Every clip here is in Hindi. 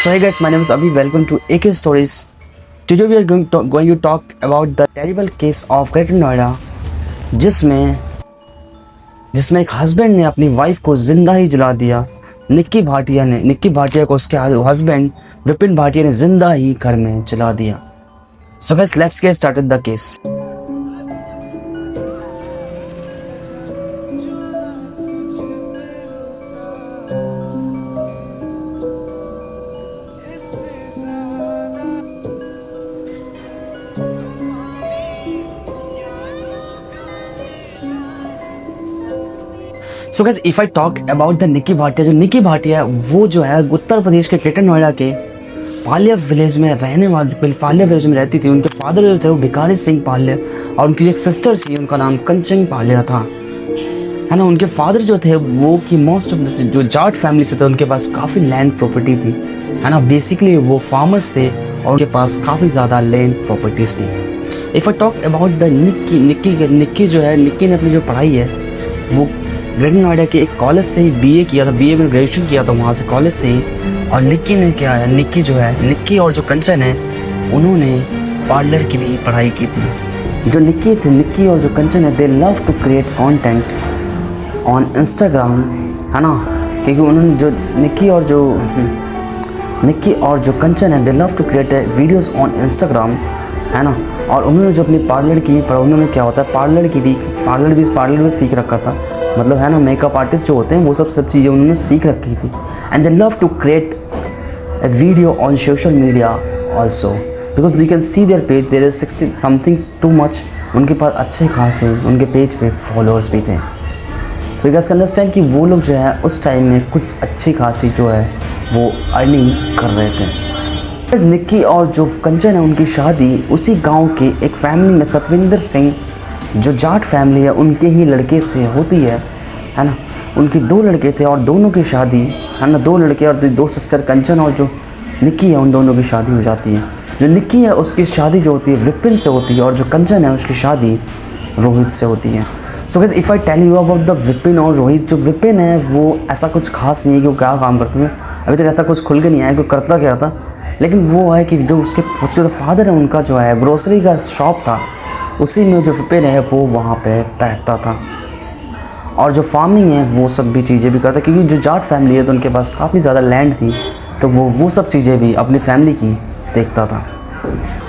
So hey guys, my name is Abhi. Welcome to AK Stories. Today we are going to talk about the terrible case of Greater Noida, जिसमें एक हस्बैंड ने अपनी वाइफ को जिंदा ही जला दिया। निक्की भाटिया को उसके हस्बैंड विपिन भाटिया ने जिंदा ही घर में जला दिया। So guys, let's get started the case. So guys, if I talk about the Nikki Bhatia, जो निक्की भाटिया है वो जो है उत्तर प्रदेश के ग्रेटर नोएडा के पाल्या विलेज में रहती थी। उनके फादर जो थे वो भिखारी सिंह पाल्या और उनकी एक सिस्टर थी, उनका नाम कंचन पाल्या था, है ना। उनके फादर जो थे वो कि मोस्ट ऑफ जो जाट फैमिली से थे, उनके पास काफ़ी लैंड प्रॉपर्टी थी, है ना। बेसिकली वो फार्मर्स थे और उनके पास काफ़ी ज़्यादा लैंड प्रॉपर्टीज थी। If I talk about the Nikki जो है, निक्की ने अपनी जो पढ़ाई है वो ग्रेटर नोएडा के एक कॉलेज से ही बीए किया था, बीए में ग्रेजुएशन किया था वहाँ से कॉलेज से ही। और निक्की ने क्या है, निक्की और जो कंचन है उन्होंने पार्लर की भी पढ़ाई की थी। जो निक्की और जो कंचन है, they love to create content on Instagram, है ना। क्योंकि उन्होंने जो निक्की और जो कंचन है, they love to create videos on Instagram, है ना। और उन्होंने जो अपनी पार्लर की उन्होंने क्या होता है, पार्लर भी सीख रखा था, मतलब है ना। मेकअप आर्टिस्ट जो होते हैं वो सब चीज़ें उन्होंने सीख रखी थी। And they love to create a video on social media also because you can see their page, there is 60 something too much, उनके पास अच्छे खासे उनके पेज पे फॉलोअर्स भी थे। सो you guys can understand कि वो लोग जो है उस टाइम में कुछ अच्छी खासी जो है वो अर्निंग कर रहे थे। निक्की और जो कंचन है उनकी शादी उसी गांव के एक फैमिली में, सतविंदर सिंह जो जाट फैमिली है उनके ही लड़के से होती है ना। उनके 2 लड़के थे और दोनों की शादी, है ना, 2 लड़के और 2 सिस्टर, कंचन और जो निक्की है, उन दोनों की शादी हो जाती है। जो निक्की है उसकी शादी जो होती है विपिन से होती है और जो कंचन है उसकी शादी रोहित से होती है। So guys, if I tell you about the Vipin और रोहित, जो विपिन है वो ऐसा कुछ खास नहीं है कि वो क्या काम करते हैं, अभी तक ऐसा कुछ खुल के नहीं आया कि वो करता क्या था। लेकिन वो है कि जो उसके जो फादर है उनका जो है ग्रोसरी का शॉप था, उसी में जो विपिन है वो वहाँ पे बैठता था। और जो फार्मिंग है वो सब भी चीज़ें भी करता, क्योंकि जो जाट फैमिली है तो उनके पास काफ़ी ज़्यादा लैंड थी, तो वो सब चीज़ें भी अपनी फैमिली की देखता था।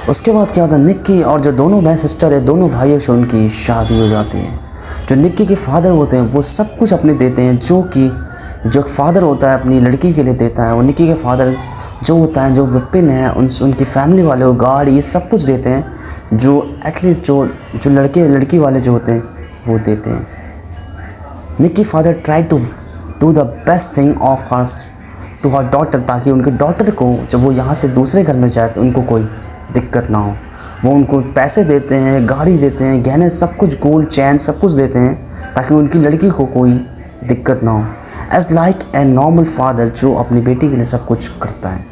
उसके बाद क्या होता है, निक्की और जो दोनों सिस्टर है, दोनों भाइयों से उनकी शादी हो जाती है। जो निक्की के फादर होते हैं वो सब कुछ अपने देते हैं, जो फादर होता है अपनी लड़की के लिए देता है। और निक्की के फादर जो होता है, जो विपिन है, उनकी फैमिली वाले को गाड़ी ये सब कुछ देते हैं, जो एटलीस्ट जो लड़की वाले जो होते हैं वो देते हैं। Nikki father try to do the best thing of hers to her daughter, ताकि उनके डॉटर को जब वो यहाँ से दूसरे घर में जाए तो उनको कोई दिक्कत ना हो। वो उनको पैसे देते हैं, गाड़ी देते हैं, गहने सब कुछ, गोल्ड चैन सब कुछ देते हैं, ताकि उनकी लड़की को कोई दिक्कत ना हो। As like a normal father जो अपनी बेटी के लिए सब कुछ करता है।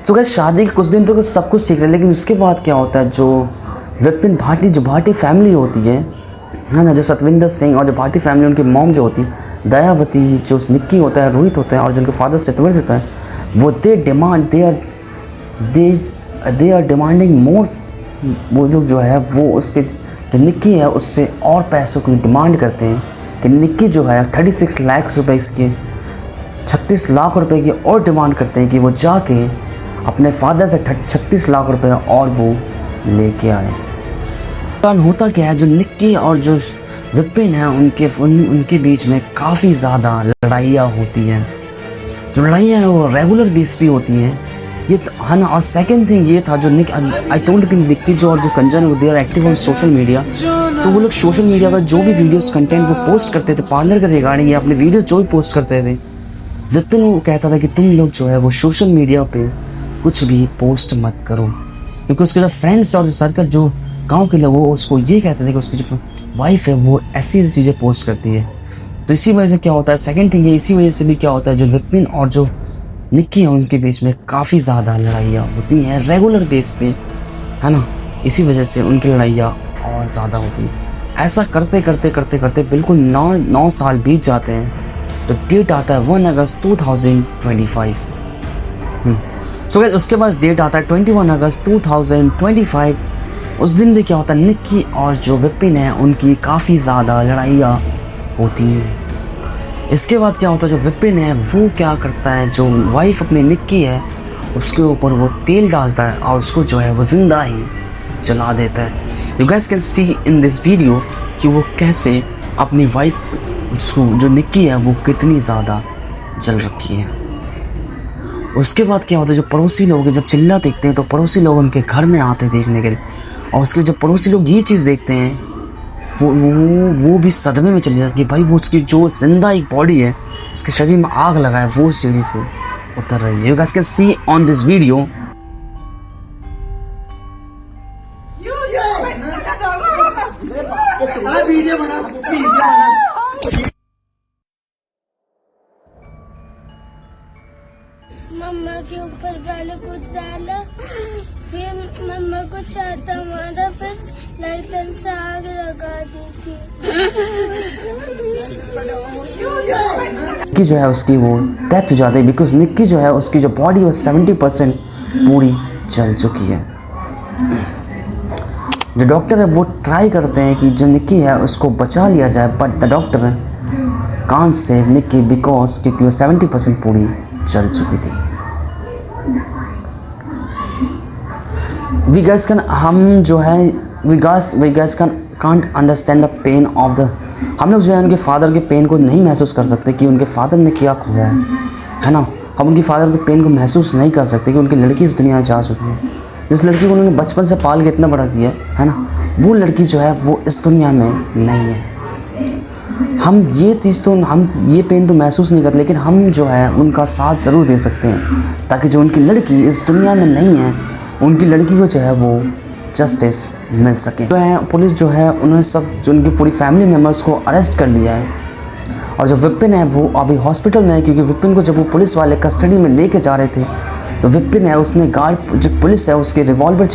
तो गाइस, शादी के कुछ दिन तो सब कुछ ठीक है, लेकिन उसके बाद क्या होता है, जो विपिन भाटी फैमिली होती है ना, जो सतविंदर सिंह और जो भाटी फैमिली, उनकी मॉम जो होती है दयावती, जो निक्की होता है, रोहित होता है और जिनके फादर सतविंदर होता है, वो दे आर डिमांडिंग मोर। वो लोग जो है वो उसके जो निक्की है उससे और पैसों की डिमांड करते हैं कि निक्की जो है 36 लाख रुपए इसके 36 लाख रुपए की और डिमांड करते हैं कि वो जाके अपने फादर से 36 लाख रुपए और वो लेके आए। कारण होता क्या है, जो निक्की और जो विपिन है उनके बीच में काफ़ी ज़्यादा लड़ाइयाँ होती हैं। जो लड़ाइयाँ हैं वो रेगुलर बेस पे होती हैं, ये है ना। और सेकंड थिंग ये था, जो आई टोल्ड कि निक्की जो और जो कंचन है they are active on social media, तो वो लोग सोशल मीडिया पर जो भी वीडियोस कंटेंट वो पोस्ट करते थे पार्लर के रिगार्डिंग, या अपने वीडियोस जो भी पोस्ट करते थे, विपिन वो कहता था कि तुम लोग जो है वो सोशल मीडिया पे कुछ भी पोस्ट मत करो, क्योंकि उसके जो फ्रेंड्स और जो सर्कल जो गांव के लोग वो उसको ये कहते थे कि उसकी जो वाइफ है वो ऐसी चीज़ें पोस्ट करती है। तो इसी वजह से क्या होता है, सेकंड थिंग ये, इसी वजह से भी क्या होता है, जो विपिन और जो निक्की है उनके बीच में काफ़ी ज़्यादा लड़ाइयाँ होती हैं रेगुलर बेस पे, है ना। इसी वजह से उनकी लड़ाइयाँ और ज़्यादा होती हैं। ऐसा करते करते करते करते बिल्कुल 9 साल बीत जाते हैं। तो डेट आता है 1 अगस्त 2025। सो गाइस उसके बाद डेट आता है 21 अगस्त 2025। उस दिन भी क्या होता है, निक्की और जो विपिन है उनकी काफ़ी ज़्यादा लड़ाइयाँ होती हैं। इसके बाद क्या होता है, जो विपिन है वो क्या करता है, जो वाइफ अपनी निक्की है उसके ऊपर वो तेल डालता है और उसको जो है वो ज़िंदा ही जला देता है। You guys can C in this video कि वो कैसे अपनी वाइफ जो निक्की है वो कितनी ज़्यादा जल रखी है। उसके बाद क्या होता है, जो पड़ोसी लोग हैं जब चिल्ला देखते हैं तो पड़ोसी लोग उनके घर में आते हैं देखने के लिए, और उसके जब पड़ोसी लोग ये चीज़ देखते हैं वो भी सदमे में चले जाते हैं कि भाई वो उसकी जो जिंदा एक बॉडी है उसके शरीर में आग लगा है वो सीढ़ी से उतर रही है। You guys can see on this video. मम्मा के ऊपर पहले कुछ डाला, फिर मम्मा को चाटा मारा, फिर लाइटर से आग लगा दी थी। निक्की जो है उसकी वो डेथ हो जाती है बिकॉज निक्की जो है उसकी जो बॉडी वो 70% पूरी जल चुकी है। जो डॉक्टर है वो ट्राई करते हैं कि जो निक्की है उसको बचा लिया जाए, but the doctor can't save Nikki because क्योंकि वो 70% पूरी जल चुकी थी। वी गाइस कैन हम जो है we guys can't understand the pain of the, हम लोग जो है उनके फादर के पेन को नहीं महसूस कर सकते कि उनके फादर ने क्या खोया है ना। हम उनके फादर के पेन को महसूस नहीं कर सकते कि उनकी लड़की इस दुनिया में जा चुकी है। जिस लड़की को उन्होंने बचपन से पाल के इतना बड़ा किया है ना, वो लड़की जो है वो इस दुनिया में नहीं है। हम ये चीज़ तो हम ये पेन तो महसूस नहीं करते, लेकिन हम जो है उनका साथ ज़रूर दे सकते हैं ताकि जो उनकी लड़की इस दुनिया में नहीं है उनकी लड़की को जो है वो जस्टिस मिल सके। जो है पुलिस जो है उन्होंने सब जो उनकी पूरी फैमिली मेम्बर्स को अरेस्ट कर लिया है, और जो विपिन है वो अभी हॉस्पिटल में है क्योंकि विपिन को जब वो पुलिस वाले कस्टडी में लेके जा रहे थे तो विपिन है उसने गार्ड जो पुलिस है उसके रिवॉल्वर